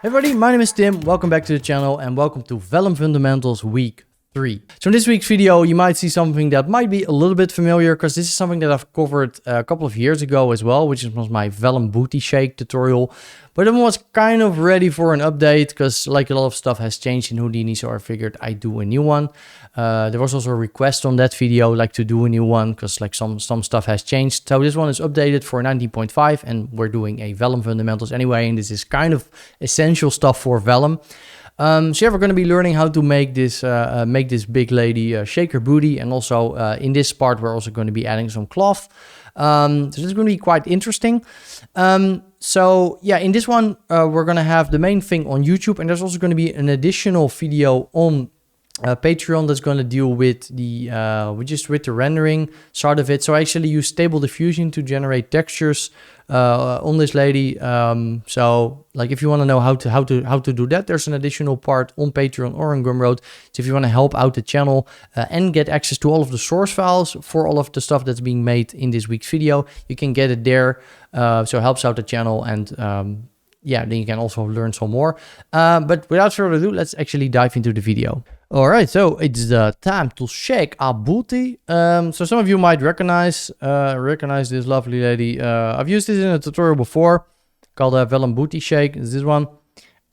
Hey everybody, my name is Tim, welcome back to the channel and welcome to Vellum Fundamentals week 3. So in this week's video you might see something that might be a little bit familiar because this is something that I've covered a couple of years ago as well, which was my Vellum booty shake tutorial. But it was kind of ready for an update because like a lot of stuff has changed in Houdini, so I figured I'd do a new one. There was also a request on that video like to do a new one because like some stuff has changed. So this one is updated for 19.5 and we're doing a Vellum Fundamentals anyway, and this is kind of essential stuff for Vellum. So yeah, we're going to be learning how to make this big lady shake her booty, and also in this part we're also going to be adding some cloth. So this is going to be quite interesting. So yeah, in this one we're going to have the main thing on YouTube, and there's also going to be an additional video on Patreon that's going to deal with the with the rendering side of it. So I actually use stable diffusion to generate textures on this lady. So like if you want to know how to do that, there's an additional part on Patreon or on Gumroad. So if you want to help out the channel and get access to all of the source files for all of the stuff that's being made in this week's video, you can get it there. So it helps out the channel, and yeah, then you can also learn some more. But without further ado, let's actually dive into the video. All right, so it's time to shake our booty. So some of you might recognize this lovely lady. I've used this in a tutorial before called a Vellum booty shake. It's this one.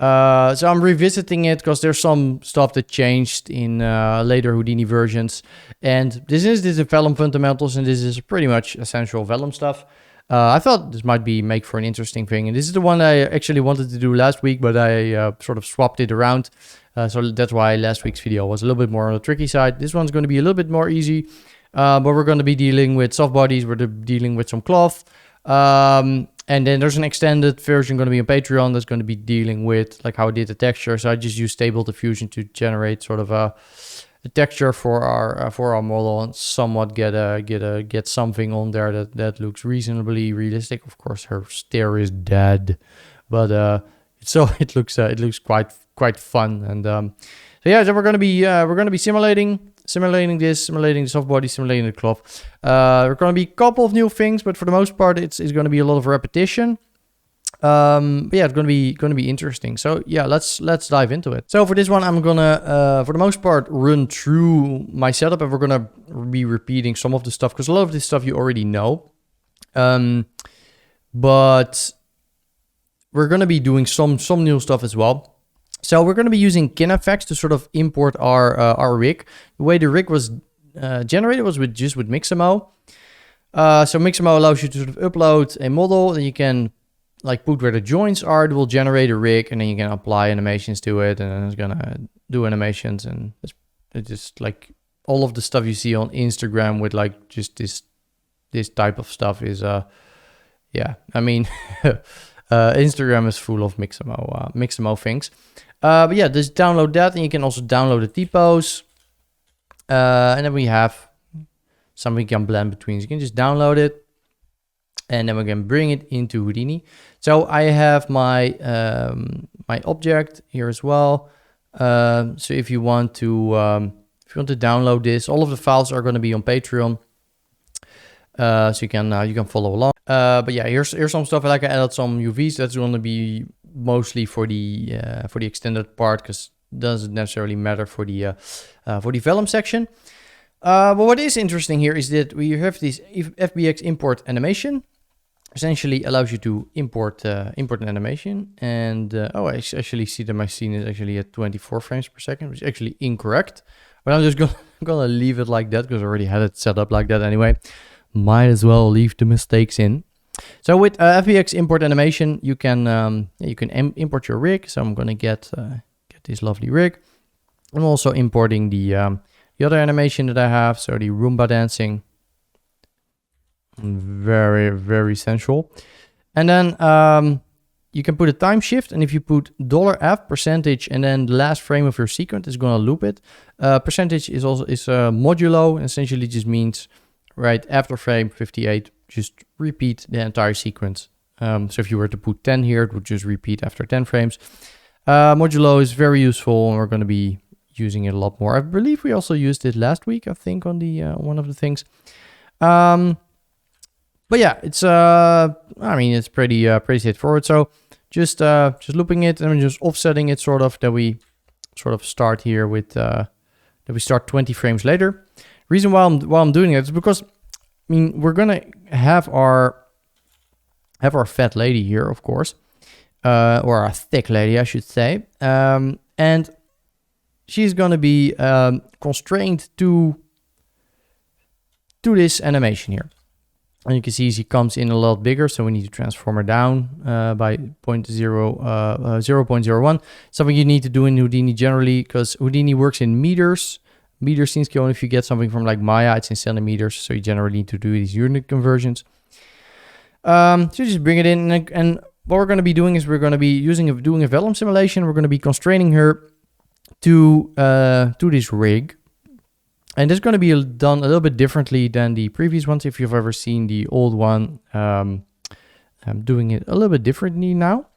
So I'm revisiting it because there's some stuff that changed in later Houdini versions. And this is Vellum Fundamentals, and this is pretty much essential Vellum stuff. I thought this might make for an interesting thing, and this is the one I actually wanted to do last week, but I sort of swapped it around. So that's why last week's video was a little bit more on the tricky side. This one's going to be a little bit more easy, but we're going to be dealing with soft bodies. We're dealing with some cloth. And then there's an extended version going to be on Patreon that's going to be dealing with like how I did the texture. So I just use stable diffusion to generate sort of a texture for our model and somewhat get something on there that looks reasonably realistic. Of course, her stare is dead, but so it looks quite fun. And so yeah, so we're gonna be simulating the soft body, simulating the cloth. We're gonna be a couple of new things, but for the most part, it's gonna be a lot of repetition. But yeah, it's gonna be interesting. So yeah, let's dive into it. So for this one, I'm gonna for the most part run through my setup, and we're gonna be repeating some of the stuff because a lot of this stuff you already know. But we're gonna be doing some new stuff as well. So we're gonna be using KineFX to sort of import our rig. The way the rig was generated was with Mixamo. So Mixamo allows you to sort of upload a model, and you can like put where the joints are. It will generate a rig, and then you can apply animations to it, and then it's gonna do animations. And it's just like all of the stuff you see on Instagram with like just this type of stuff is yeah, I mean Instagram is full of Mixamo things. But yeah, just download that, and you can also download the typos. And then we have something you can blend between. So you can just download it, and then we can bring it into Houdini. So I have my my object here as well. So if you want to download this, all of the files are going to be on Patreon. So you can follow along. But yeah, here's some stuff. Like I added some UVs. That's going to be mostly for the extended part because it doesn't necessarily matter for the Vellum section. But what is interesting here is that we have this FBX import animation. Essentially allows you to import an animation, and I actually see that my scene is actually at 24 frames per second, which is actually incorrect. But I'm just gonna leave it like that because I already had it set up like that anyway. Might as well leave the mistakes in. So with FBX import animation, you can import your rig. So I'm gonna get this lovely rig. I'm also importing the other animation that I have. So the Roomba dancing. Very, very sensual. And then you can put a time shift, and if you put $F percentage and then the last frame of your sequence is going to loop it. Percentage is modulo, and essentially just means right after frame 58 just repeat the entire sequence. So if you were to put 10 here, it would just repeat after 10 frames. Modulo is very useful, and we're going to be using it a lot more. I believe we also used it last week, I think, on the one of the things. But yeah, it's I mean, it's pretty straightforward. So just looping it and just offsetting it sort of, that we sort of start here with, that we start 20 frames later. Reason why I'm doing it is because, I mean, we're gonna have our fat lady here, of course, or our thick lady, I should say, and she's gonna be constrained to this animation here. And you can see she comes in a lot bigger, so we need to transform her down by 0.01. Something you need to do in Houdini generally, because Houdini works in meters. Meters seems to go, if you get something from like Maya, it's in centimeters, so you generally need to do these unit conversions. So just bring it in, and what we're going to be doing is we're going to be doing a vellum simulation. We're going to be constraining her to this rig. And this is going to be done a little bit differently than the previous ones. If you've ever seen the old one, I'm doing it a little bit differently now.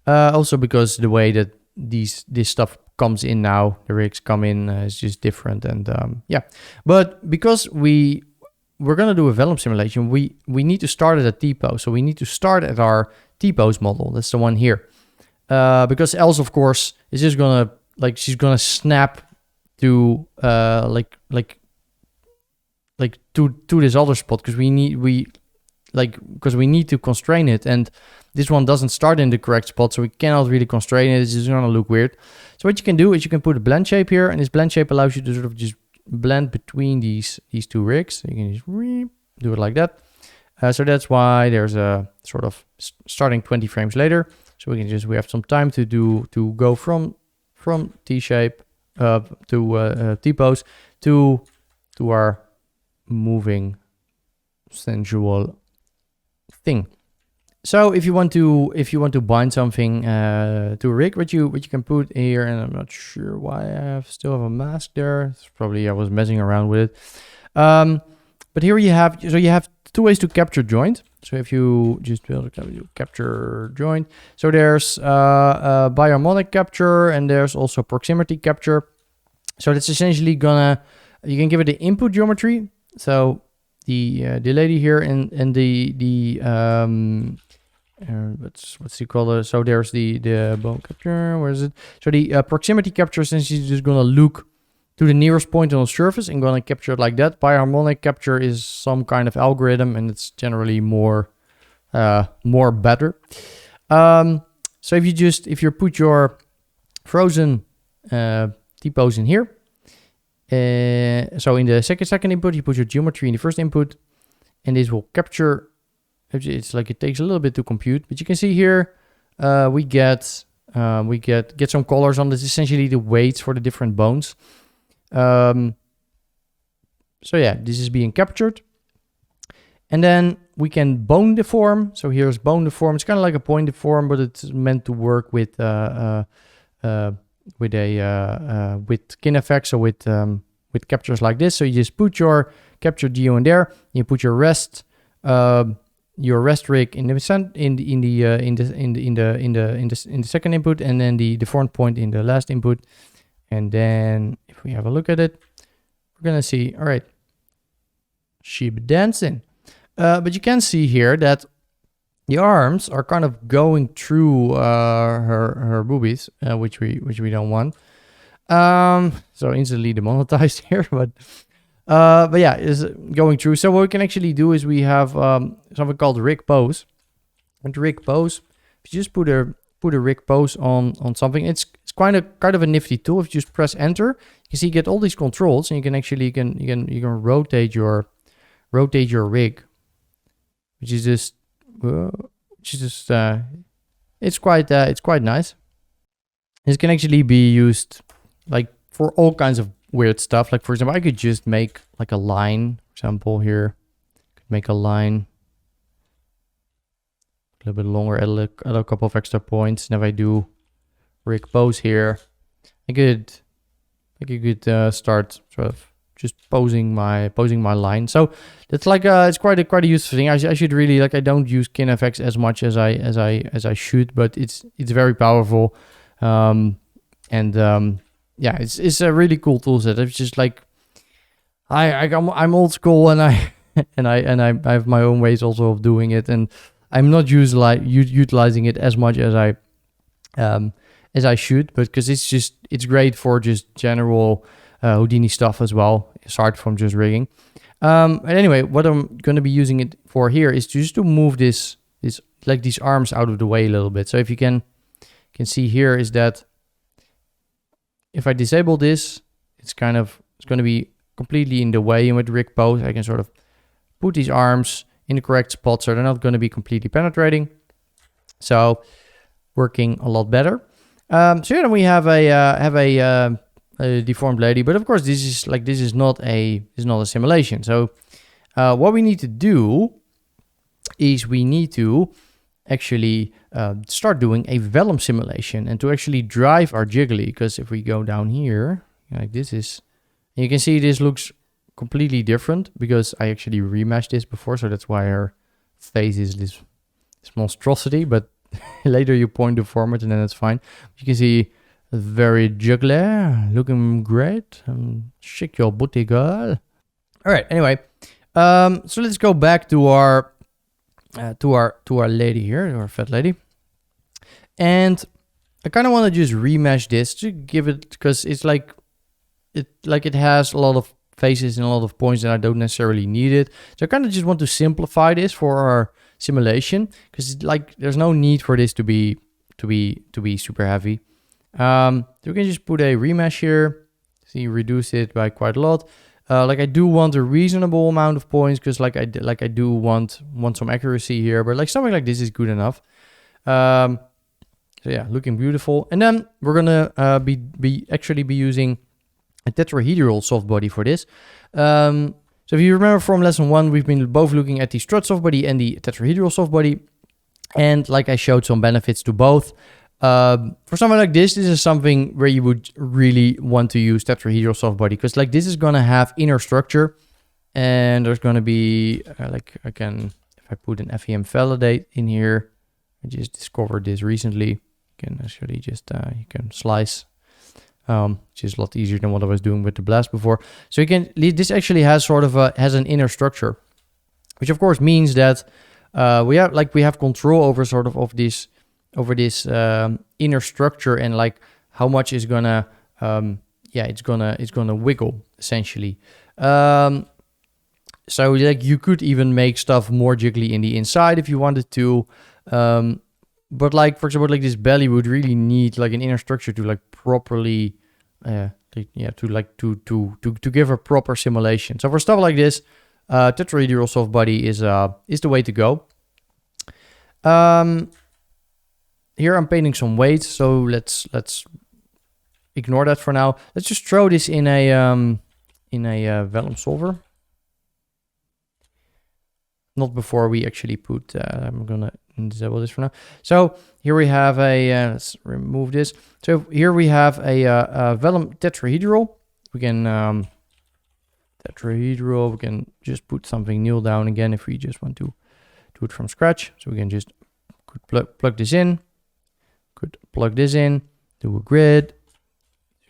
Also because the way that this stuff comes in now, the rigs come in, is just different. And yeah, but because we're going to do a vellum simulation, we need to start at a T-pose. So we need to start at our T-pose model. That's the one here. Because else, of course, it's just going to, like, she's going to snap to to this other spot, because we need to constrain it, and this one doesn't start in the correct spot, so we cannot really constrain it. It's just gonna look weird. So what you can do is you can put a blend shape here, and this blend shape allows you to sort of just blend between these two rigs. So you can just do it like that. So that's why there's a sort of starting 20 frames later. So we have some time to go from T shape to T-pose to our moving sensual thing. So if you want to bind something to a rig, what you can put here, and I'm not sure why I still have a mask there. It's probably I was messing around with it. But here you have two ways to capture joint. So if you just build a capture joint, so there's Biharmonic Capture, and there's also proximity capture. So that's essentially you can give it the input geometry. So the lady here and the what's it called? So there's the bone capture. Where is it? So the proximity capture essentially is just gonna look to the nearest point on the surface and gonna capture it like that. Biharmonic capture is some kind of algorithm, and it's generally more better. So if you put your frozen T-pose in here, so in the second input, you put your geometry in the first input, and this will capture. It's like it takes a little bit to compute, but you can see here we get some colors on this. Essentially, the weights for the different bones. So yeah, this is being captured, and then we can bone deform. So here's bone deform. It's kind of like a point deform, but it's meant to work with KineFX, or with captures like this. So you just put your capture geo in there. You put your rest rig in the second input, and then the deformed point in the last input. And then if we have a look at it, we're gonna see, all right, sheep dancing. But you can see here that the arms are kind of going through her boobies, which we don't want. So instantly demonetized here, but yeah, is going through. So what we can actually do is we have something called rig pose. And rig pose, if you just put a rig pose on something, it's kind of a nifty tool. If you just press enter, you can see you get all these controls, and you can actually you can rotate your rig, which is just it's quite nice. This can actually be used like for all kinds of weird stuff. Like for example, I could just make like a line. For example, here, could make a line a little bit longer, add a couple of extra points. And if I do rig pose here, I could start sort of just posing my line. So that's like it's quite a useful thing. I should really, like, I don't use KineFX as much as I should, but it's very powerful. Yeah, it's a really cool tool set. It's just like I'm old school, and I have my own ways also of doing it, and I'm not utilizing it as much as I should, but because it's great for just general Houdini stuff as well, aside from just rigging. And anyway, what I'm going to be using it for here is just to move these arms out of the way a little bit. So if you can see here is that if I disable this, it's going to be completely in the way. And with rig pose, I can sort of put these arms in the correct spot, so they're not going to be completely penetrating. So working a lot better. So yeah, then we have a deformed lady, but of course this is not a simulation. So what we need to do is we need to actually start doing a vellum simulation and to actually drive our jiggly. Because if we go down here, like this is, you can see this looks completely different because I actually remeshed this before, so that's why her face is this monstrosity. But later you point deform it and then it's fine. You can see very jiggly, looking great. Shake your booty, girl. All right. Anyway, so let's go back to our lady here, our fat lady, and I kind of want to just remesh this to give it, because it's like it has a lot of faces and a lot of points that I don't necessarily need it. So I kind of just want to simplify this for our simulation, because there's no need for this to be super heavy. So we can just put a remesh here. See, reduce it by quite a lot. I do want a reasonable amount of points, because I do want some accuracy here, but something like this is good enough. So yeah, looking beautiful. And then we're gonna be using a tetrahedral softbody for this. So if you remember from lesson 1, we've been both looking at the strut softbody and the tetrahedral softbody, and I showed some benefits to both. For something like this is something where you would really want to use tetrahedral softbody, because this is gonna have inner structure, and there's gonna be if I put an FEM validate in here, I just discovered this recently. You can actually just you can slice, which is a lot easier than what I was doing with the blast before. So you can, this actually has has an inner structure, which of course means that we have control over this inner structure, and how much is gonna it's gonna wiggle essentially. So you could even make stuff more jiggly in the inside if you wanted to, but for example this belly would really need an inner structure to properly to give a proper simulation. So for stuff like this, tetrahedral softbody is the way to go. Here I'm painting some weights, so let's ignore that for now. Let's just throw this in a vellum solver. Not before we actually put. I'm gonna disable this for now. So here we have let's remove this. So here we have a vellum tetrahedral. We can tetrahedral. We can just put something new down again if we just want to do it from scratch. So we can just plug this in. Could plug this in, do a grid,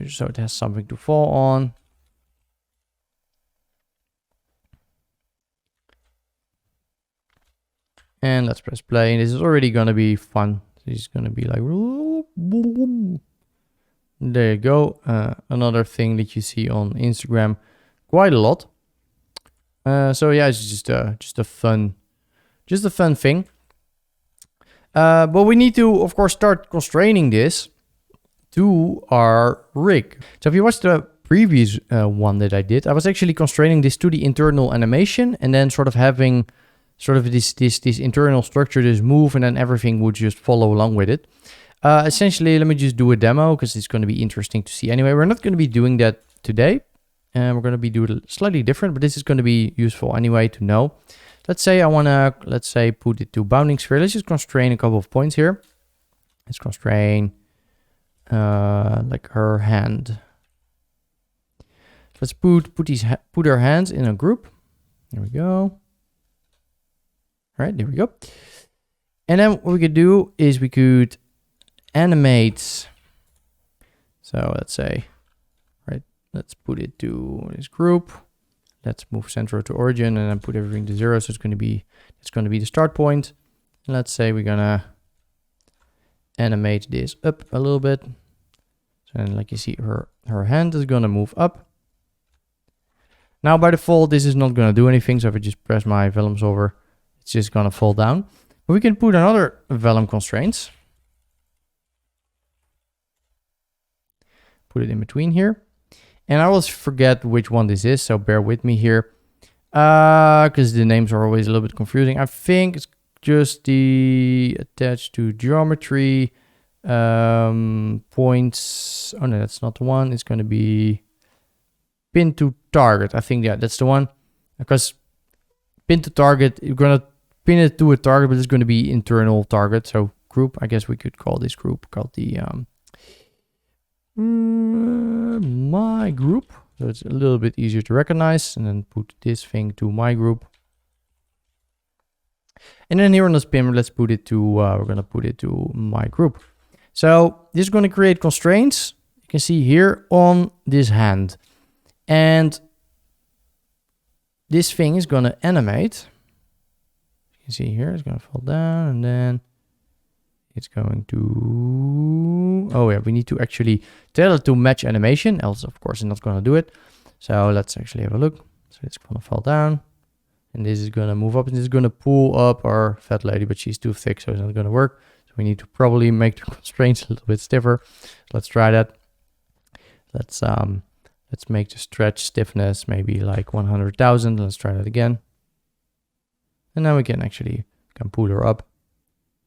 so it has something to fall on. And let's press play. And this is already going to be fun. This is going to be there you go. Another thing that you see on Instagram quite a lot. So yeah, it's just a fun thing. But we need to, of course, start constraining this to our rig. So if you watched the previous one that I did, I was actually constraining this to the internal animation, and then having this internal structure just move, and then everything would just follow along with it. Essentially, let me just do a demo, because it's going to be interesting to see. Anyway, we're not going to be doing that today. We're going to be doing it slightly different, but this is going to be useful anyway to know. Let's say I want to, put it to bounding sphere. Let's just constrain a couple of points here. Let's constrain her hand. Let's put her hands in a group. There we go. All right, there we go. And then what we could do is we could animate. So let's say, right, let's put it to this group. Let's move center to origin and then put everything to 0. So it's going to be the start point. Let's say we're gonna animate this up a little bit. So like you see, her hand is gonna move up. Now by default, this is not gonna do anything. So if I just press my vellum solver, it's just gonna fall down. But we can put another vellum constraints. Put it in between here. And I always forget which one this is, so bear with me here. Because the names are always a little bit confusing. I think it's just the attached to geometry points. Oh no, that's not the one. It's going to be pin to target. I think, yeah, that's the one. Because pin to target, you're going to pin it to a target, but it's going to be internal target. So group, I guess we could call this group called the my group. So it's a little bit easier to recognize, and then put this thing to my group. And then here on the spin, let's put it to, we're going to put it to my group. So this is going to create constraints. You can see here on this hand. And this thing is going to animate. You can see here, it's going to fall down, and then it's going to, oh yeah, we need to actually tell it to match animation, else of course it's not going to do it. So let's actually have a look. So it's going to fall down, and this is going to move up, and this is going to pull up our fat lady, but she's too thick, so it's not going to work. So we need to probably make the constraints a little bit stiffer. Let's try that. Let's make the stretch stiffness maybe like 100,000. Let's try that again. And now we can actually pull her up.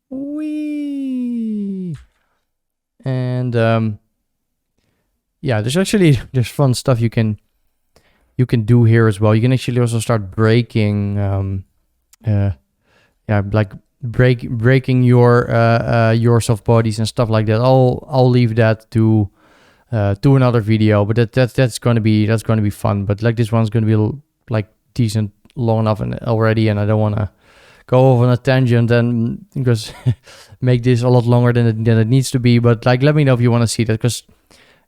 Whee! And yeah, there's fun stuff you can do here as well. You can actually also start breaking like breaking your soft bodies and stuff like that. I'll leave that to another video, but that's gonna be fun. But like this one's gonna be like decent long enough and already, and I don't want to go off on a tangent and because make this a lot longer than it needs to be. But like, let me know if you want to see that, because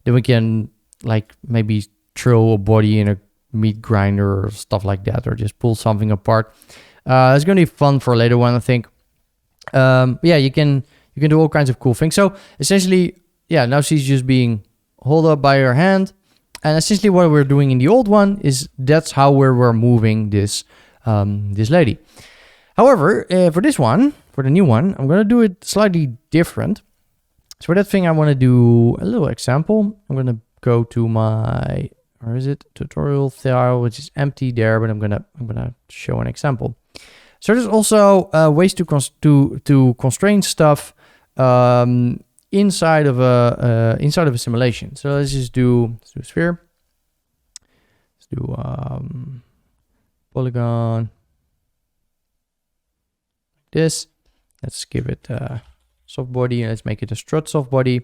then we can like maybe throw a body in a meat grinder or stuff like that, or just pull something apart. It's going to be fun for a later one, I think. Yeah, you can do all kinds of cool things. So essentially, yeah, now she's just being held up by her hand, and essentially what we're doing in the old one is that's how we're moving this this lady. However, for this one, for the new one, I'm going to do it slightly different. So for that thing, I want to do a little example. I'm going to go to my, where is it? Tutorial file, which is empty there, but I'm going to show an example. So there's also ways to constrain stuff inside of a simulation. So let's just do a sphere. Let's do polygon. This, let's give it a soft body, and let's make it a strut soft body,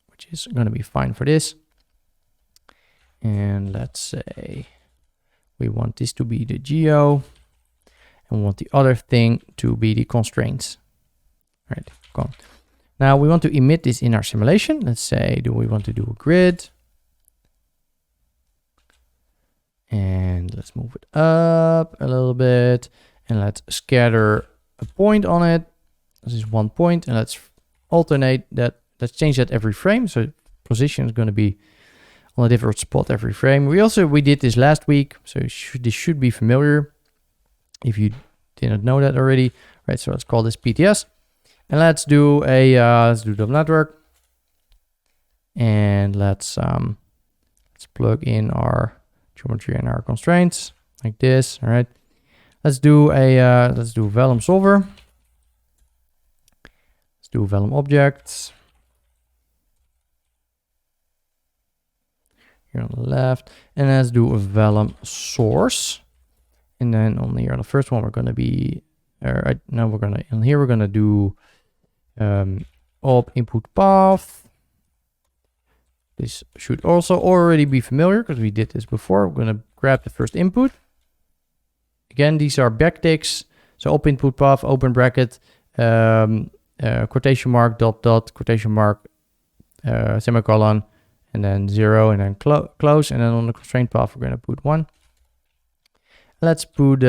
which is going to be fine for this. And let's say we want this to be the geo, and we want the other thing to be the constraints. All right, go on. Now we want to emit this in our simulation. Let's say, do we want to do a grid? And let's move it up a little bit. And let's scatter a point on it. This is 1 point, and let's alternate that. Let's change that every frame. So position is going to be on a different spot every frame. We did this last week, so this should be familiar if you didn't know that already. Right, so let's call this PTS, and let's do double network, and let's plug in our geometry and our constraints like this. All right. Let's do Vellum solver. Let's do Vellum objects. Here on the left, and let's do a Vellum source. And then on here on the first one, we're going to be, now we're going to, on here we're going to do op input path. This should also already be familiar because we did this before. We're going to grab the first input. Again, these are backticks. So op input path, open bracket, quotation mark, dot, dot, quotation mark, semicolon, and then 0, and then close. And then on the constraint path, we're going to put 1. Let's put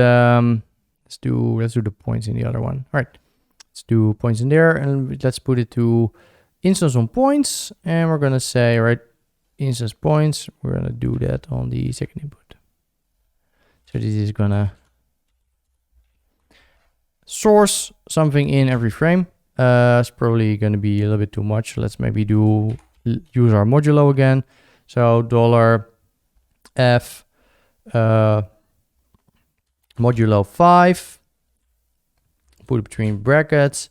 let's do the points in the other one. All right, let's do points in there, and let's put it to instance on points, and we're gonna say, all right, instance points. We're gonna do that on the second input. So this is gonna source something in every frame. It's probably gonna be a little bit too much. Let's maybe use our modulo again. So $f modulo 5, put it between brackets,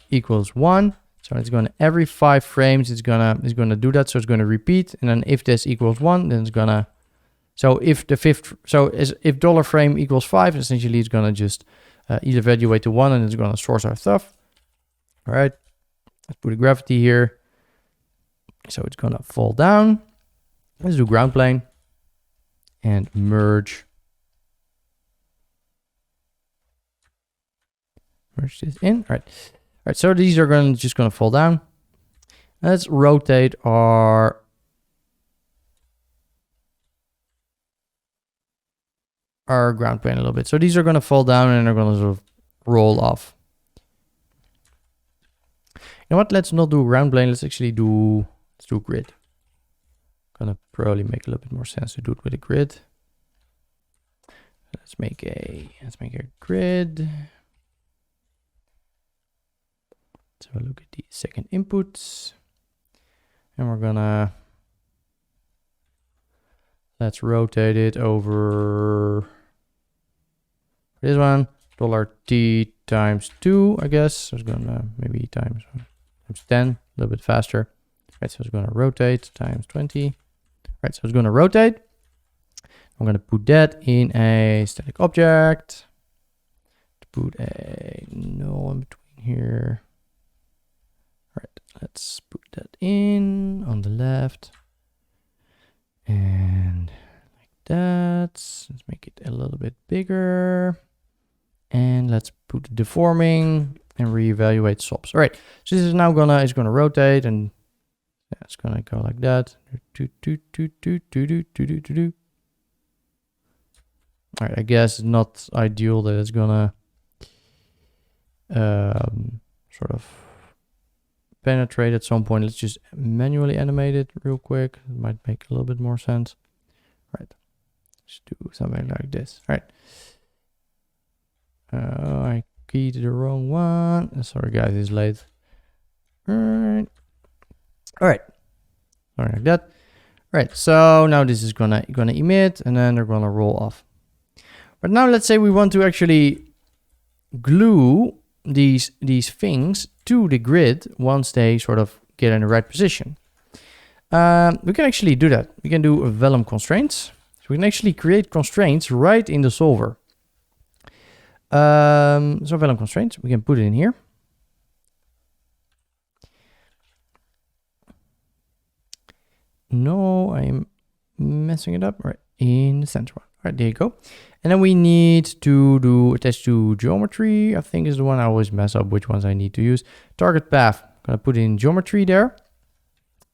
equals 1. So it's gonna, every 5 frames it's gonna do that. So it's gonna repeat, and then if this equals 1, then it's gonna, so if if dollar frame equals 5, essentially it's gonna just either evaluate to 1 and it's gonna source our stuff. All right, let's put a gravity here. So it's gonna fall down. Let's do ground plane and merge this in. All right, so these are just gonna fall down. Let's rotate our ground plane a little bit. So these are gonna fall down and they're gonna sort of roll off. You know what? Let's not do ground plane. Let's actually do grid. Gonna probably make a little bit more sense to do it with a grid. Let's make a grid. Let's have a look at the second inputs, and let's rotate it over this one, $t times 2, I guess. So it's gonna maybe times 10, a little bit faster. Right, so it's gonna rotate times 20. Right, so it's gonna rotate. I'm gonna put that in a static object. To put a null in between here. All right, let's put that in on the left. And like that. Let's make it a little bit bigger. And let's put the deforming and reevaluate SOPs. All right, so this is now gonna rotate, and yeah, it's gonna go like that. All right, I guess it's not ideal that it's gonna sort of penetrate at some point. Let's just manually animate it real quick. It might make a little bit more sense. All right, let's do something like this. All right. I keyed the wrong one. Sorry guys, it's late. All right, like that. All right, so now this is gonna emit, and then they're gonna roll off. But now let's say we want to actually glue these things to the grid once they sort of get in the right position. We can actually do that. We can do a vellum constraints. So we can actually create constraints right in the solver. So vellum constraints, we can put it in here. No, I'm messing it up. Right in the center one. All right, there you go. And then we need to do attach to geometry. I think is the one I always mess up which ones I need to use. Target path. I'm gonna put in geometry there.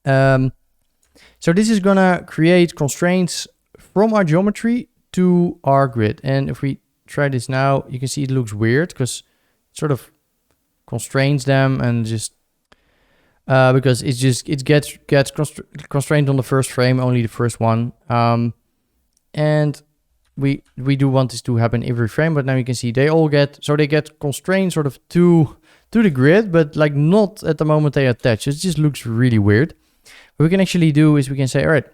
So this is gonna create constraints from our geometry to our grid. And if we try this now, you can see it looks weird because it sort of constrains them, and just because it gets constrained on the first frame, only the first one. And we do want this to happen every frame, but now you can see they get constrained sort of to the grid, but like not at the moment they attach. It just looks really weird. What we can actually do is we can say, all right,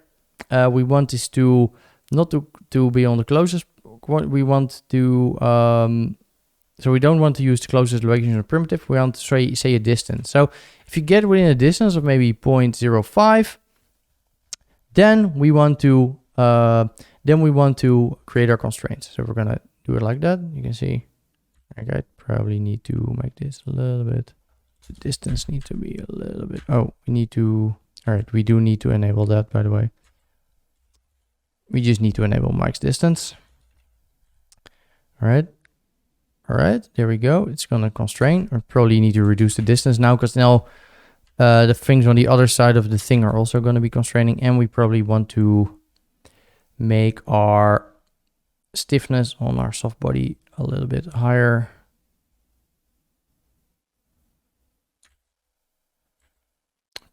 we want this to not to be on the closest. We want to so we don't want to use the closest location of primitive. We want to say a distance. So if you get within a distance of maybe 0.05, then we want to create our constraints. So we're gonna do it like that. You can see. I probably need to make this a little bit. The distance needs to be a little bit. Oh, we need to. All right, we do need to enable that, by the way. We just need to enable max distance. All right, there we go. It's gonna constrain. We probably need to reduce the distance now, because now the things on the other side of the thing are also gonna be constraining, and we probably want to make our stiffness on our soft body a a little bit higher.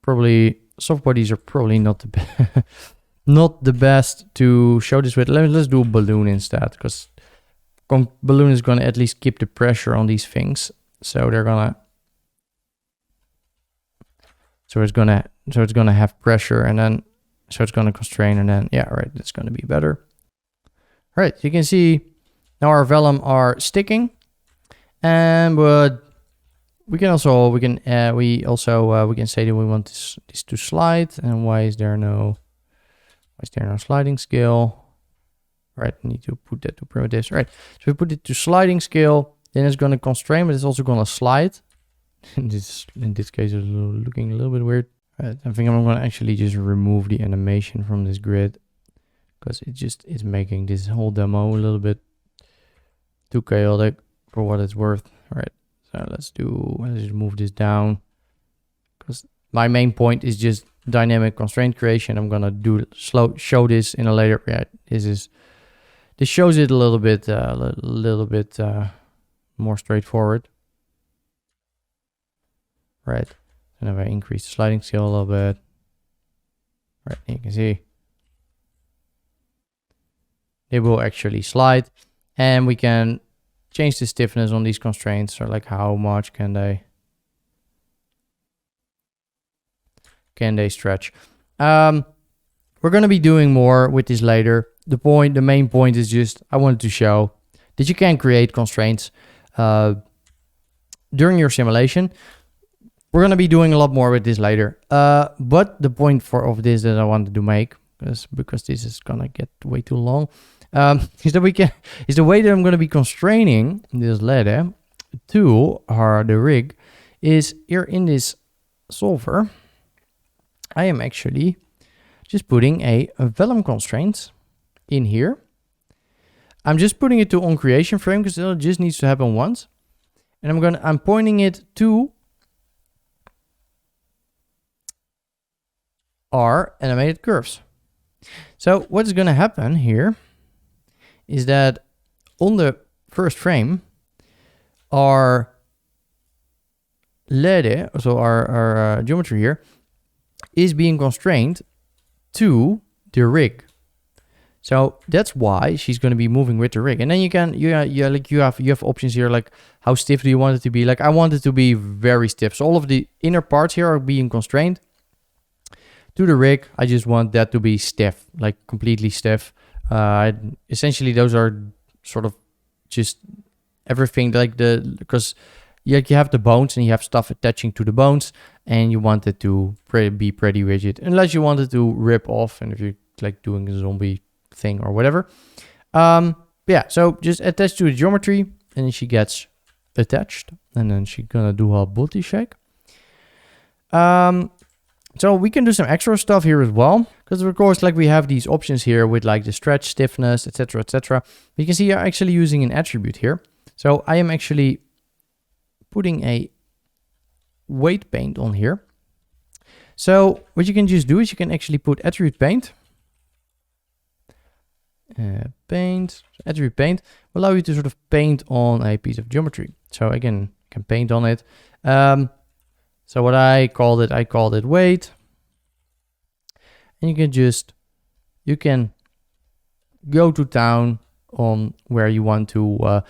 Probably soft bodies are probably not the not the best to show this with. Let's do a balloon instead, because balloon is going to at least keep the pressure on these things. So they're gonna, so it's gonna have pressure, and then so it's gonna constrain, and then yeah, right, it's gonna be better. All right, you can see now our vellum are sticking, and but we can also we can say that we want this to slide, and why is there no sliding scale? Right, I need to put that to primitives. Right, so we put it to sliding scale, then it's going to constrain, but it's also going to slide. in this case, it's looking a little bit weird. Right, I think I'm going to actually just remove the animation from this grid, because it just is making this whole demo a little bit too chaotic for what it's worth. All right, so let's just move this down, because my main point is just dynamic constraint creation. I'm gonna show this in a later. Yeah, this shows it a little bit more straightforward. Right, and if I increase the sliding scale a little bit, right, you can see they will actually slide, and we can change the stiffness on these constraints, or like how much can they stretch. We're going to be doing more with this later. The main point is just I wanted to show that you can create constraints during your simulation. We're going to be doing a lot more with this later. But the point of this that I wanted to make, because this is going to get way too long, is the way that I'm going to be constraining this ladder to the rig is here in this solver. I am actually just putting a vellum constraint in here. I'm just putting it to on creation frame because it just needs to happen once, and I'm pointing it to our animated curves. So what is going to happen here is that on the first frame, our ladder, so our geometry here, is being constrained to the rig. So that's why she's going to be moving with the rig. And then you have options here, like how stiff do you want it to be? Like I want it to be very stiff. So all of the inner parts here are being constrained to the rig. I just want that to be stiff, like completely stiff. Essentially those are sort of just everything, like because you have the bones and you have stuff attaching to the bones, and you want it to be pretty rigid, unless you want it to rip off, and if you're like doing a zombie thing or whatever. Yeah, so just attach to the geometry, and then she gets attached, and then she's gonna do her body shake. So we can do some extra stuff here as well, because of course, like we have these options here with like the stretch, stiffness, etc., etc. You can see you're actually using an attribute here. So I am actually putting a weight paint on here. So what you can just do is you can actually put attribute paint. Attribute paint will allow you to sort of paint on a piece of geometry. So again, you can paint on it. So what I called it weight. And you can go to town on where you want to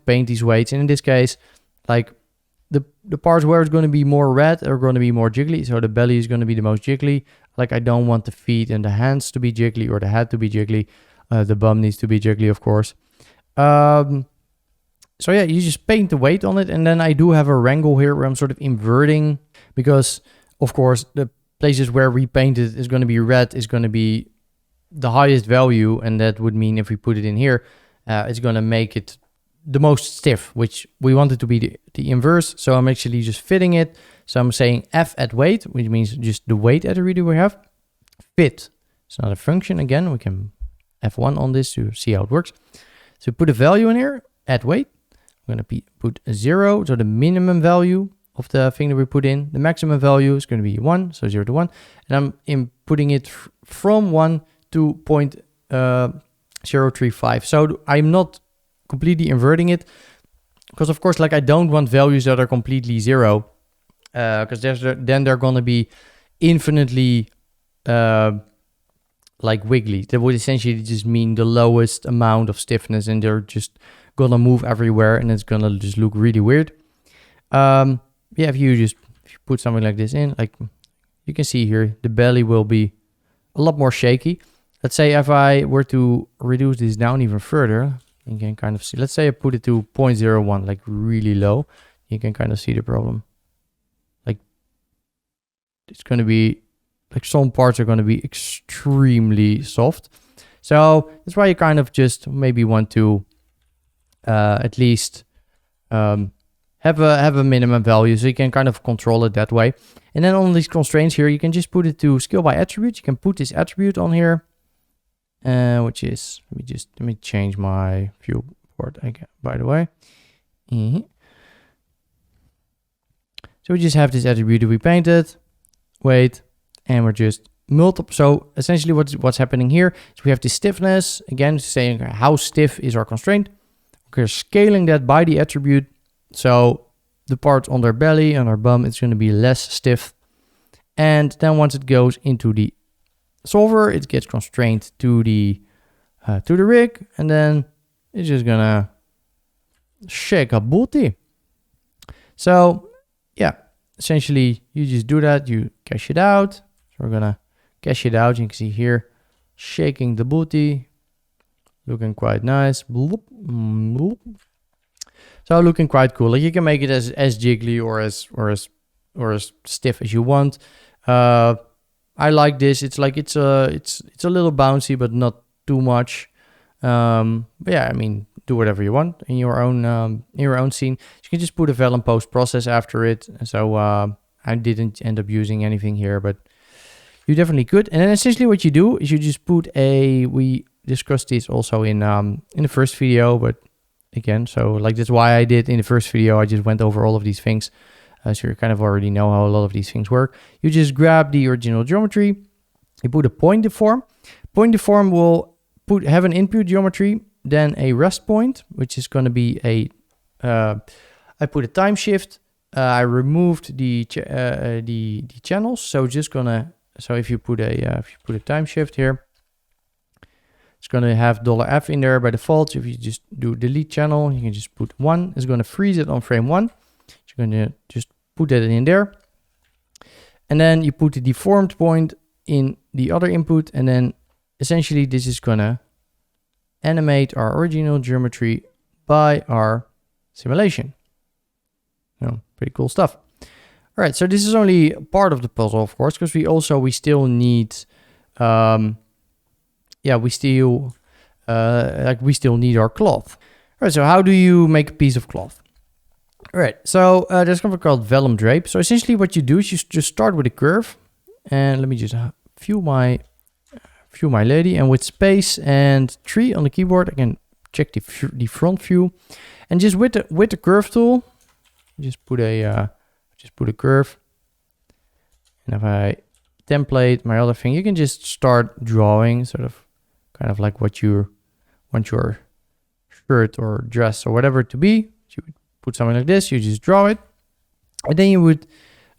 paint these weights. And in this case, like the parts where it's going to be more red are going to be more jiggly. So the belly is going to be the most jiggly. Like I don't want the feet and the hands to be jiggly, or the head to be jiggly. The bum needs to be jiggly, of course. So yeah, you just paint the weight on it. And then I do have a wrangle here where I'm sort of inverting, because of course the places where we painted is going to be red is going to be the highest value. And that would mean if we put it in here, it's going to make it the most stiff, which we want it to be the inverse. So I'm actually just fitting it. So I'm saying F at weight, which means just the weight attribute we have. Fit, it's not a function. Again, we can F1 on this to see how it works. So put a value in here at weight. I'm going to put a 0, so the minimum value of the thing that we put in. The maximum value is going to be 1, so 0 to 1. And I'm putting it from 1 to 0.035. So I'm not completely inverting it. Because of course, like I don't want values that are completely 0. Because then they're going to be infinitely like wiggly. That would essentially just mean the lowest amount of stiffness, and they're just going to move everywhere, and it's going to just look really weird. Yeah, if you put something like this in, like you can see here, the belly will be a lot more shaky. Let's say if I were to reduce this down even further, you can kind of see, let's say I put it to 0.01, like really low, you can kind of see the problem. Like it's going to be, like some parts are going to be extremely soft. So that's why you kind of just maybe want to at least have a minimum value, so you can kind of control it that way. And then on these constraints here, you can just put it to scale by attribute. You can put this attribute on here, which is, let me change my viewport again, by the way. So we just have this attribute to be painted, weight, and we're just multiple. So essentially what's happening here is we have this stiffness, again, saying how stiff is our constraint. We're scaling that by the attribute. So the part on their belly and our bum, it's going to be less stiff. And then once it goes into the solver, it gets constrained to the rig, and then it's just gonna shake a booty. So yeah, essentially you just do that, you cache it out. So we're gonna cache it out. You can see here, shaking the booty, looking quite nice. Bloop, bloop. So looking quite cool. Like you can make it as jiggly or as stiff as you want. I like this. It's like it's a little bouncy, but not too much. But yeah, I mean, do whatever you want in your own scene. You can just put a Vellum post process after it. So I didn't end up using anything here, but you definitely could. And then essentially what you do is you just put we discussed this also in the first video, but again, so like that's why I did in the first video, I just went over all of these things. So you kind of already know how a lot of these things work. You just grab the original geometry, you put a point deform. Point deform will have an input geometry, then a rest point, which is going to be I put a time shift. I removed the channels. So if you put a time shift here, it's going to have $F in there by default. So if you just do delete channel, you can just put 1. It's going to freeze it on frame 1. You're going to just put that in there. And then you put the deformed point in the other input. And then essentially this is going to animate our original geometry by our simulation. Pretty cool stuff. All right, so this is only part of the puzzle, of course, because we still need, we still need our cloth. All right, so how do you make a piece of cloth? All right, so there's something called Vellum drape. So essentially what you do is you just start with a curve, and let me just view my lady, and with space and 3 on the keyboard, I can check the front view, and just with the curve tool, just put a curve. And if I template my other thing, you can just start drawing kind of like what you want your shirt or dress or whatever to be. So you would put something like this, you just draw it. And then you would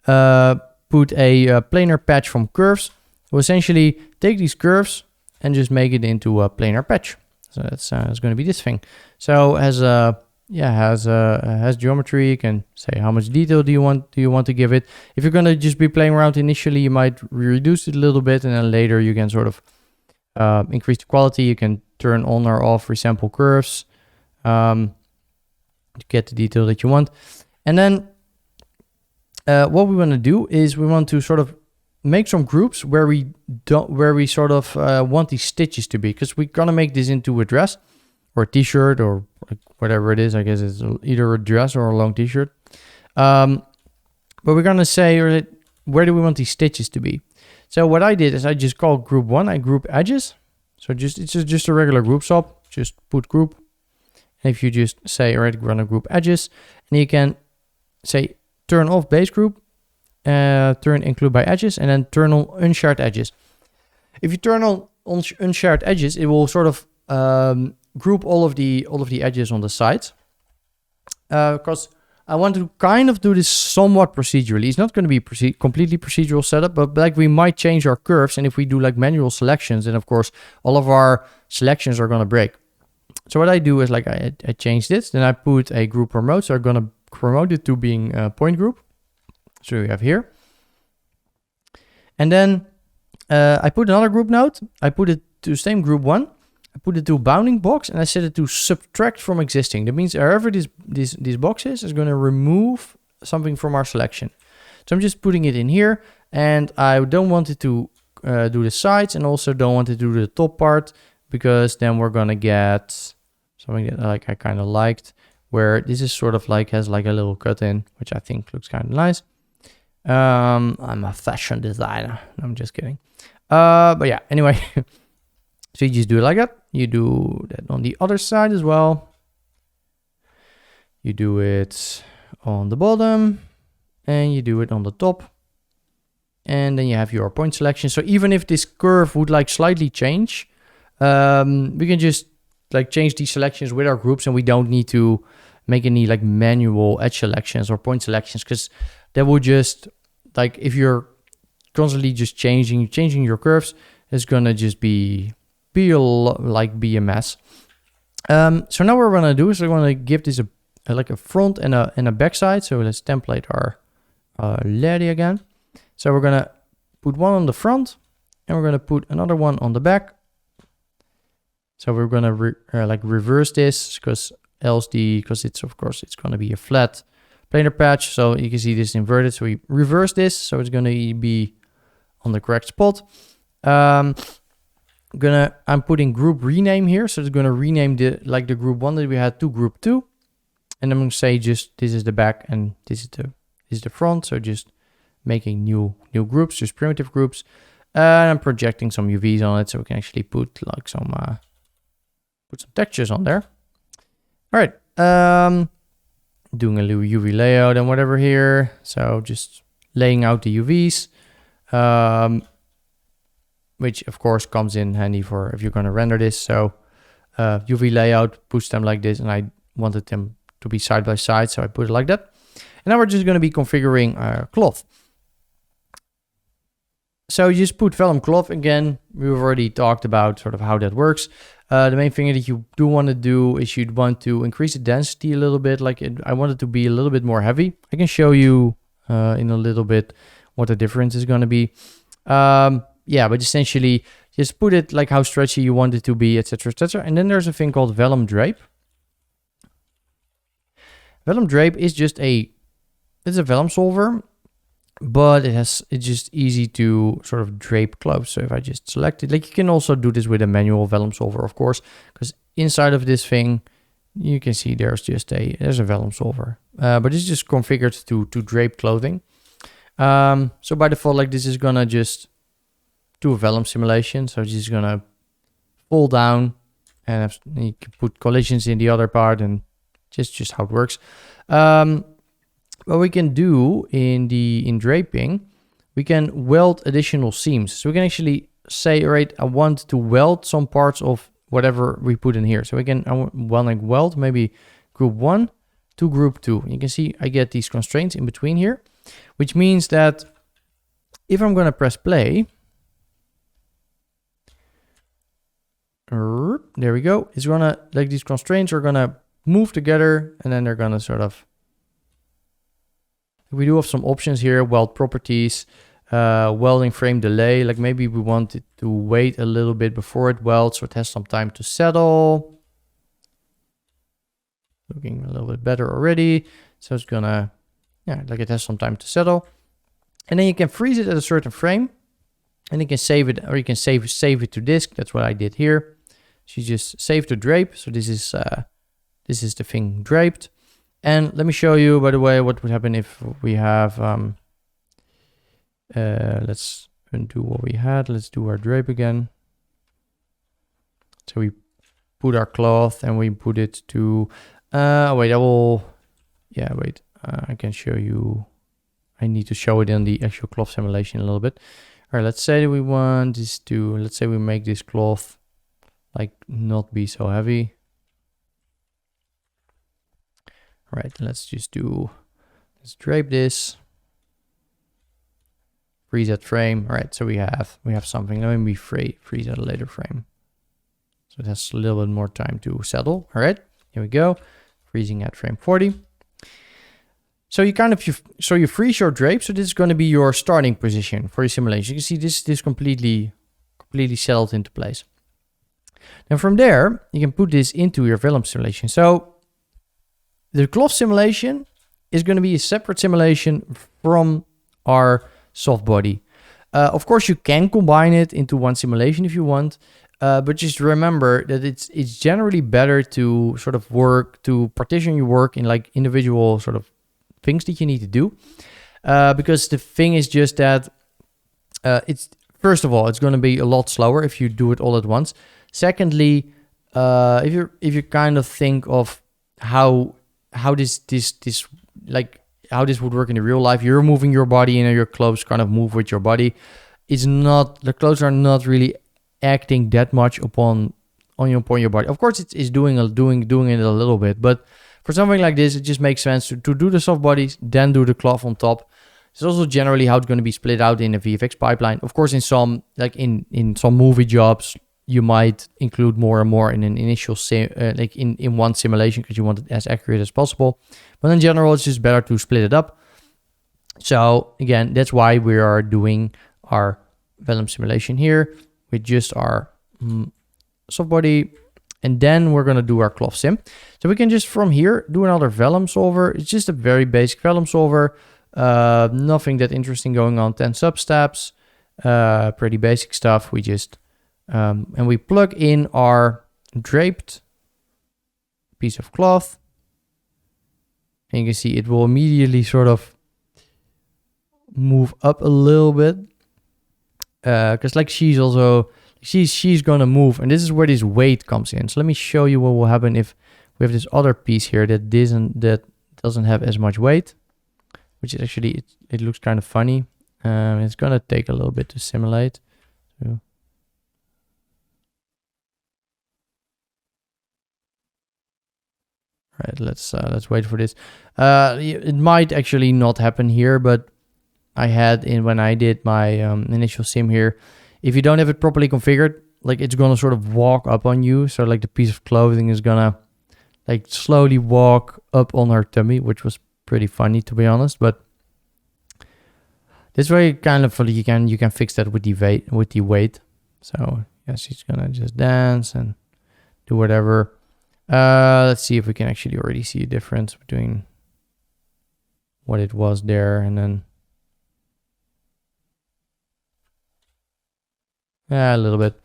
put a planar patch from curves. We'll essentially take these curves and just make it into a planar patch. So that's going to be this thing. So has geometry. You can say how much detail do you want to give it. If you're going to just be playing around initially, you might reduce it a little bit, and then later you can sort of increase the quality. You can turn on or off resample curves to get the detail that you want. And then what we want to do is we want to sort of make some groups where we sort of want these stitches to be, because we're gonna make this into a dress or a t-shirt or like whatever it is. I guess it's either a dress or a long t-shirt. But we're gonna say, where do we want these stitches to be? So what I did is I just called group 1. I group edges. So it's just a regular group sub. Just put group. And if you just say, all right, we're gonna group edges, and you can say turn off base group, turn include by edges, and then turn on unshared edges. If you turn on unshared edges, it will sort of group all of the edges on the sides, because I want to kind of do this somewhat procedurally. It's not going to be completely procedural setup, but like we might change our curves, and if we do like manual selections, then of course all of our selections are going to break. So what I do is like I change this, then I put a group promote, so I'm going to promote it to being a point group. So we have here, and then I put another group node. I put it to same group 1. I put it to bounding box, and I set it to subtract from existing. That means wherever this box is going to remove something from our selection. So I'm just putting it in here, and I don't want it to do the sides, and also don't want it to do the top part, because then we're going to get something that like I kind of liked, where this is sort of like has like a little cut in, which I think looks kind of nice. I'm a fashion designer. No, I'm just kidding. But yeah, anyway. So you just do it like that. You do that on the other side as well. You do it on the bottom, and you do it on the top. And then you have your point selection. So even if this curve would like slightly change, we can just like change these selections with our groups, and we don't need to make any like manual edge selections or point selections, because that would just like, if you're constantly just changing your curves, it's gonna just be a mess. So now what we're gonna do is we're gonna give this a front and a back side. So let's template our lady again. So we're gonna put one on the front, and we're gonna put another one on the back. So we're gonna reverse this, because it's gonna be a flat planar patch. So you can see this inverted. So we reverse this, so it's gonna be on the correct spot. I'm putting group rename here, so it's gonna rename the group 1 that we had to group 2, and I'm gonna say just this is the back and this is the front. So just making new groups, just primitive groups, and I'm projecting some UVs on it, so we can actually put like some textures on there. All right, doing a little UV layout and whatever here. So just laying out the UVs. Which of course comes in handy for if you're going to render this. So UV layout, push them like this, and I wanted them to be side by side, so I put it like that. And now we're just going to be configuring our cloth. So you just put vellum cloth again. We've already talked about sort of how that works. The main thing that you do want to do is you'd want to increase the density a little bit. I want it to be a little bit more heavy. I can show you in a little bit what the difference is going to be. Yeah, but essentially just put it like how stretchy you want it to be, etc., etc. And then there's a thing called vellum drape. Vellum drape is just it's a vellum solver, but it's just easy to sort of drape close. So if I just select it, like you can also do this with a manual vellum solver, of course, because inside of this thing, you can see there's a vellum solver, but it's just configured to drape clothing. So by default, like this is gonna just do a vellum simulation. So it's just gonna fall down, and you can put collisions in the other part, and just how it works. What we can do in draping, we can weld additional seams. So we can actually say, all right, I want to weld some parts of whatever we put in here. So we can weld maybe group 1 to group 2. You can see I get these constraints in between here, which means that if I'm going to press play, there we go. It's gonna, like, these constraints are gonna move together, and then they're gonna sort of, we do have some options here: weld properties, welding frame delay. Like maybe we want it to wait a little bit before it welds, so it has some time to settle. Looking a little bit better already. So it's gonna, yeah, like it has some time to settle. And then you can freeze it at a certain frame, and you can save it, or you can save it to disk. That's what I did here. So you just save to drape. So this is the thing draped. And let me show you, by the way, what would happen if we have, let's undo what we had. Let's do our drape again. So we put our cloth and we put it to, wait, I can show you. I need to show it in the actual cloth simulation a little bit. All right, let's say we make this cloth like not be so heavy. All right, let's drape this. Freeze that frame. All right, so we have something. Let me freeze at a later frame. So it has a little bit more time to settle. All right, here we go. Freezing at frame 40. So you you freeze your drape. So this is going to be your starting position for your simulation. You can see this completely settled into place. And from there, you can put this into your Vellum simulation. So the cloth simulation is going to be a separate simulation from our soft body. Of course, you can combine it into one simulation if you want, but just remember that it's generally better to sort of partition your work in like individual sort of things that you need to do, because the thing is just that first of all, it's going to be a lot slower if you do it all at once. Secondly, if you kind of think of how this would work in the real life, you're moving your body and your clothes kind of move with your body. The clothes are not really acting that much upon your body. Of course, it's doing it a little bit, but for something like this, it just makes sense to do the soft bodies, then do the cloth on top. It's also generally how it's going to be split out in a VFX pipeline. Of course, in some movie jobs, you might include more and more in an initial in one simulation because you want it as accurate as possible. But in general, it's just better to split it up. So again, that's why we are doing our Vellum simulation here with just our soft body, and then we're going to do our cloth sim. So we can just from here do another Vellum solver. It's just a very basic Vellum solver. Nothing that interesting going on. 10 substeps, pretty basic stuff. We just and we plug in our draped piece of cloth, and you can see it will immediately sort of move up a little bit, because like she's gonna move, and this is where this weight comes in. So let me show you what will happen if we have this other piece here that doesn't have as much weight, which is actually it looks kind of funny. It's gonna take a little bit to simulate. So right, let's wait for this. It might actually not happen here, but I had when I did my initial sim here, if you don't have it properly configured, like it's gonna sort of walk up on you. So like the piece of clothing is gonna like slowly walk up on her tummy, which was pretty funny to be honest. But this way, kind of you can fix that with the weight. So yeah, she's gonna just dance and do whatever. Let's see if we can actually already see a difference between what it was there and then a little bit.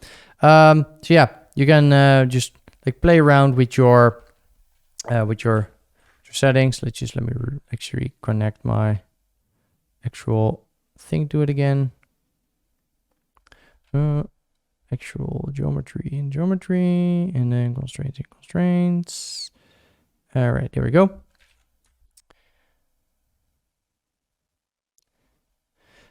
So yeah, you can just like play around with your settings. Let me actually connect my actual thing to it again. Actual geometry, and then constraints. All right, there we go.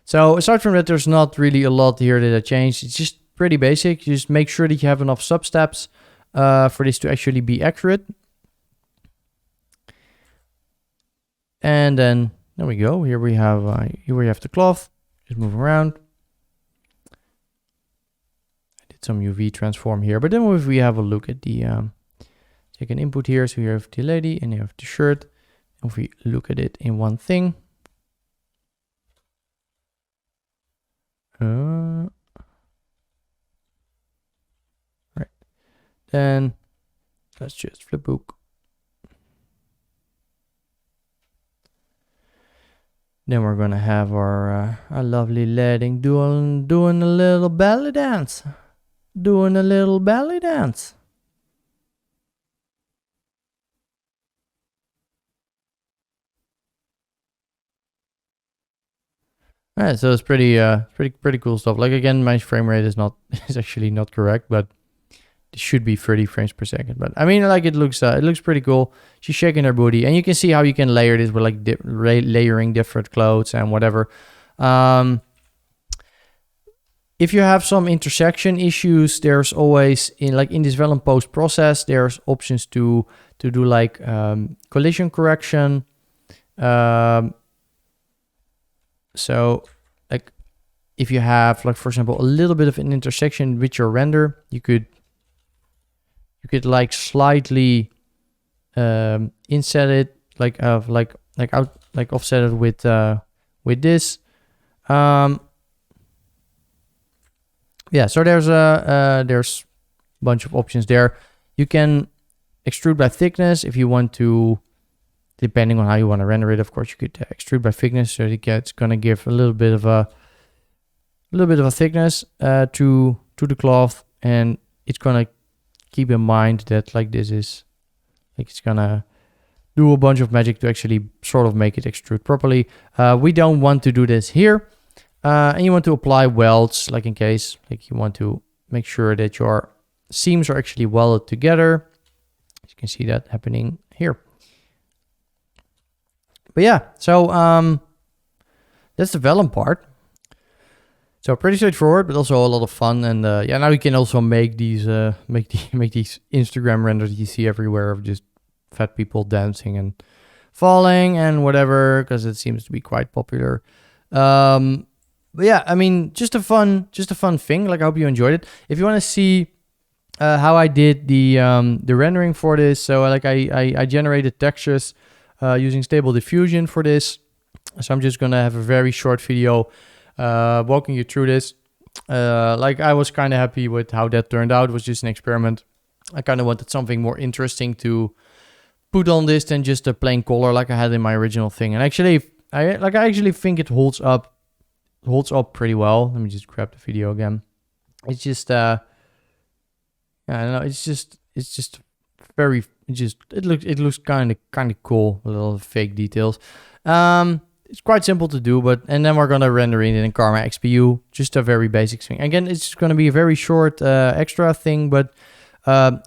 So aside from that, there's not really a lot here that I changed. It's just pretty basic. You just make sure that you have enough substeps for this to actually be accurate. And then there we go. Here we have the cloth. Just move around. Some UV transform here, but then if we have a look at the take an input here, so you have the lady and you have the shirt. If we look at it in one thing, right, then let's just flip book. Then we're gonna have our lovely lady doing a little belly dance. Doing a little belly dance. All right, so it's pretty cool stuff. Like again, my frame rate is actually not correct, but it should be 30 frames per second. But I mean, like it looks pretty cool. She's shaking her booty, and you can see how you can layer this with like layering different clothes and whatever. If you have some intersection issues, there's always in this Vellum post process, there's options to to do like collision correction. So like if you have like, for example, a little bit of an intersection with your render, you could like slightly inset it, like offset it with this. Yeah, so there's a bunch of options there. You can extrude by thickness if you want to, depending on how you want to render it. Of course, you could extrude by thickness, so it's gonna give a little bit of a thickness to the cloth, and it's gonna keep in mind that like this is like it's gonna do a bunch of magic to actually sort of make it extrude properly. We don't want to do this here, and you want to apply welds, like in case like you want to make sure that your seams are actually welded together. You can see that happening here. But yeah, so that's the vellum part. So pretty straightforward, but also a lot of fun. And yeah, now you can also make these make these Instagram renders you see everywhere of just fat people dancing and falling and whatever, because it seems to be quite popular. But yeah, I mean, just a fun thing. Like, I hope you enjoyed it. If you want to see how I did the rendering for this, so like I generated textures using stable diffusion for this. So I'm just gonna have a very short video walking you through this. Like, I was kind of happy with how that turned out. It was just an experiment. I kind of wanted something more interesting to put on this than just a plain color like I had in my original thing. And actually, I actually think it holds up pretty well. Let me just grab the video again. It's just I don't know, it looks kind of cool with a lot of fake details. It's quite simple to do, and then we're gonna render it in Karma XPU, just a very basic thing. Again, it's gonna be a very short extra thing, but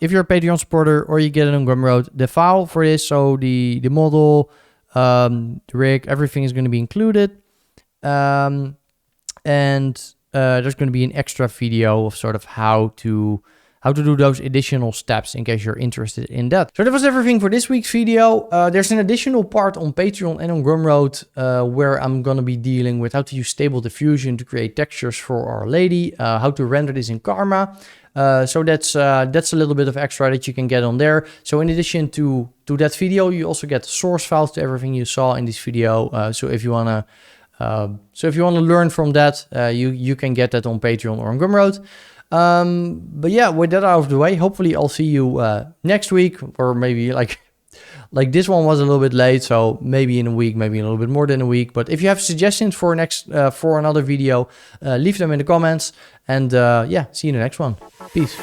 if you're a Patreon supporter or you get it on Gumroad, the file for this, so the model, the rig, everything is gonna be included, and there's gonna be an extra video of sort of how to do those additional steps in case you're interested in that. So that was everything for this week's video. There's an additional part on Patreon and on Gumroad where I'm gonna be dealing with how to use stable diffusion to create textures for Our Lady, how to render this in Karma. So that's a little bit of extra that you can get on there. So in addition to that video, you also get source files to everything you saw in this video. So if you wanna learn from that, you can get that on Patreon or on Gumroad. But yeah, with that out of the way, hopefully I'll see you next week, or maybe like this one was a little bit late, so maybe in a week, maybe a little bit more than a week. But if you have suggestions for for another video, leave them in the comments, and yeah, see you in the next one. Peace.